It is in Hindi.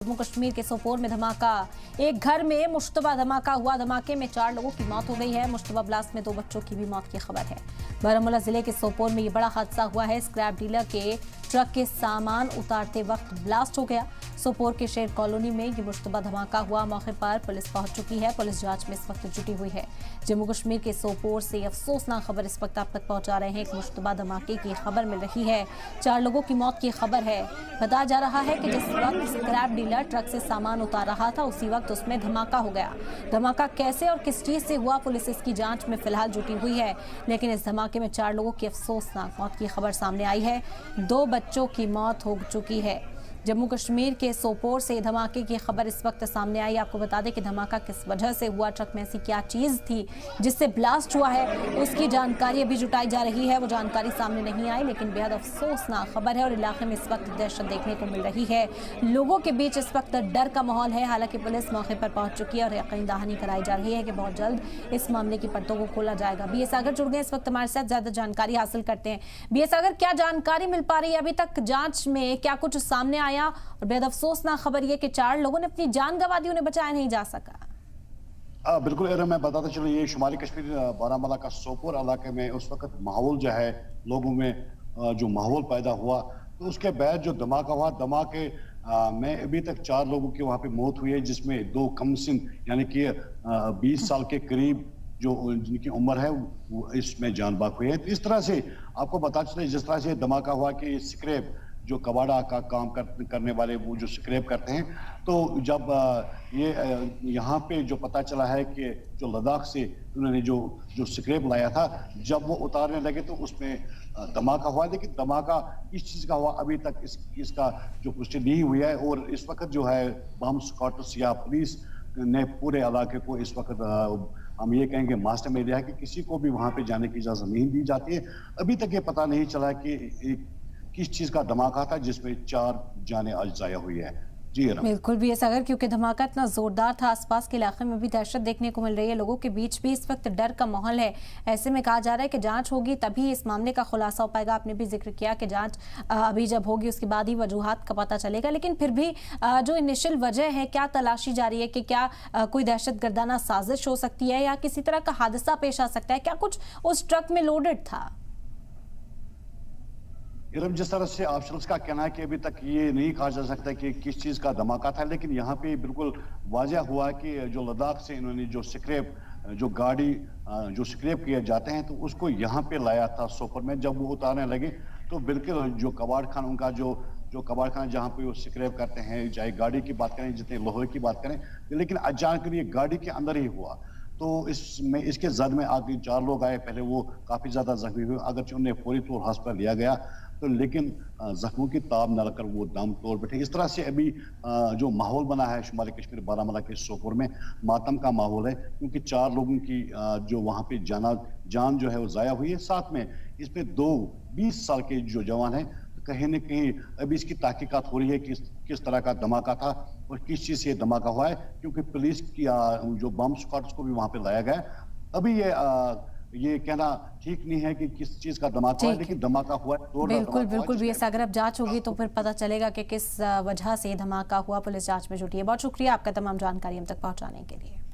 जम्मू कश्मीर के सोपोर में धमाका। एक घर में मुश्तबा धमाका हुआ। धमाके में 4 लोगों की मौत हो गई है। मुश्तबा ब्लास्ट में 2 बच्चों की भी मौत की खबर है। बारामूला जिले के सोपोर में ये बड़ा हादसा हुआ है। स्क्रैप डीलर के ट्रक के सामान उतारते वक्त ब्लास्ट हो गया। सोपोर के शेर कॉलोनी में ये मुश्तबा धमाका हुआ। मौके पर पुलिस पहुंच चुकी है। पुलिस जांच में इस वक्त जुटी हुई है। जम्मू कश्मीर के सोपोर से अफसोसनाक खबर इस वक्त आप तक पहुंचा रहे हैं। एक मुश्तबा धमाके की खबर मिल रही है। 4 लोगों की मौत की खबर है। बताया जा रहा है कि जिस वक्त स्क्रैप डीलर ट्रक से सामान उतार रहा था उसी वक्त उसमें धमाका हो गया। धमाका कैसे और किस चीज से हुआ, पुलिस इसकी जांच में फिलहाल जुटी हुई है। लेकिन इस धमाके में 4 लोगों की अफसोसनाक मौत की खबर सामने आई है। 2 बच्चों की मौत हो चुकी है। जम्मू कश्मीर के सोपोर से धमाके की खबर इस वक्त सामने आई। आपको बता दें कि धमाका किस वजह से हुआ, ट्रक में ऐसी क्या चीज थी जिससे ब्लास्ट हुआ है, उसकी जानकारी अभी जुटाई जा रही है। वो जानकारी सामने नहीं आई, लेकिन बेहद अफसोसनाक खबर है और इलाके में इस वक्त दहशत देखने को मिल रही है। लोगों के बीच इस वक्त डर का माहौल है। हालांकि पुलिस मौके पर पहुंच चुकी है और यकीन दहानी कराई जा रही है कि बहुत जल्द इस मामले की परतों को खोला जाएगा। बीए सागर जुड़ गए इस वक्त हमारे साथ, ज्यादा जानकारी हासिल करते हैं। बीए सागर, क्या जानकारी मिल पा रही है अभी तक? जांच में क्या कुछ सामने आया? और बेहद अफसोसनाक खबर यह कि 4 लोगों ने अपनी जान गंवा दी, उन्हें बचाया नहीं जा सका। बिल्कुल मैं बताता चलूँ, ये शुमाली कश्मीर बारामूला का सोपोर इलाके में उस वक्त माहौल जो है, लोगों में जो माहौल पैदा हुआ, तो उसके बाद जो धमाका हुआ, धमाके में अभी तक 4 लोगों की वहाँ पे मौत हुई है, जिसमें 2 कमसिन यानी कि 20 साल के करीब जो जिनकी उम्र है वो इसमें जान बाक हुई है। तो इस तरह से आपको बता चले, जिस तरह से धमाका हुआ कि स्क्रैप जो कबाड़ा का काम करने वाले वो जो स्क्रैप करते हैं, तो जब ये यहाँ पे जो पता चला है कि जो लद्दाख से उन्होंने जो स्क्रैप लाया था, जब वो उतारने लगे तो उसमें धमाका हुआ। लेकिन धमाका किस चीज़ का हुआ अभी तक इसका जो पुष्टि नहीं हुई है। और इस वक्त जो है बम स्क्वाड्स या पुलिस ने पूरे इलाके को इस वक्त हम ये कहेंगे मास्टर में लिया है कि किसी को भी वहाँ पे जाने की इजाज़त नहीं दी जाती है। अभी तक ये पता नहीं चला कि किस चीज का धमाका था जिसमें 4 जानें आज जाया हुई है। जी बिल्कुल भी ऐसा, अगर क्योंकि धमाका इतना जोरदार था, आसपास के इलाके में भी दहशत देखने को मिल रही है। लोगों के बीच भी इस वक्त डर का माहौल है। ऐसे में कहा जा रहा है कि जांच होगी तभी इस मामले का खुलासा हो पाएगा। आपने भी जिक्र किया कि जांच अभी जब होगी उसके बाद ही वजूहात का पता चलेगा। लेकिन फिर भी जो इनिशियल वजह है, क्या तलाशी जा रही है कि क्या कोई दहशत गर्दाना साजिश हो सकती है या किसी तरह का हादसा पेश आ सकता है? क्या कुछ उस ट्रक में लोडेड था? जिस तरह से ऑफिसर्स का कहना है कि अभी तक ये नहीं कहा जा सकता कि किस चीज़ का धमाका था, लेकिन यहाँ पे बिल्कुल वाज़ह हुआ कि जो लद्दाख से इन्होंने जो स्क्रैप जो गाड़ी जो स्क्रैप किए जाते हैं तो उसको यहाँ पे लाया था सोपोर में। जब वो उतारने लगे तो बिल्कुल जो कबाड़ खाना, उनका जो कबाड़ खाना जहाँ पे वो स्क्रैप करते हैं, चाहे गाड़ी की बात करें, जितने लोहे की बात करें, लेकिन अचानक ये गाड़ी के अंदर ही हुआ। तो इसमें इसके जद में आगे 4 लोग आए। पहले वो काफ़ी ज़्यादा जख्मी हुए, अगरचे उन्हें फौरी तौर हॉस्पिटल लिया गया, तो लेकिन जख्मों की ताब न लगकर वो दम तोड़ बैठे। इस तरह से अभी जो माहौल बना है शुमाली कश्मीर बारामूला के सोपोर में, मातम का माहौल है, क्योंकि 4 लोगों की जो वहाँ पे जान जो है वो ज़ाया हुई है। साथ में इसमें 2 20 साल के जो जवान हैं। कहीं न कहीं अभी इसकी तहकीकात हो रही है कि किस तरह का धमाका था और किस चीज़ से धमाका हुआ है, क्योंकि पुलिस की जो बम स्क्वाड्स को भी वहाँ पे लाया गया। अभी ये कहना ठीक नहीं है कि किस चीज का धमाका हुआ है, लेकिन धमाका हुआ है। बिल्कुल भी ऐसा, अगर अब जांच होगी तो फिर पता चलेगा कि किस वजह से धमाका हुआ। पुलिस जांच में जुटी है। बहुत शुक्रिया आपका तमाम जानकारी हम तक पहुंचाने के लिए।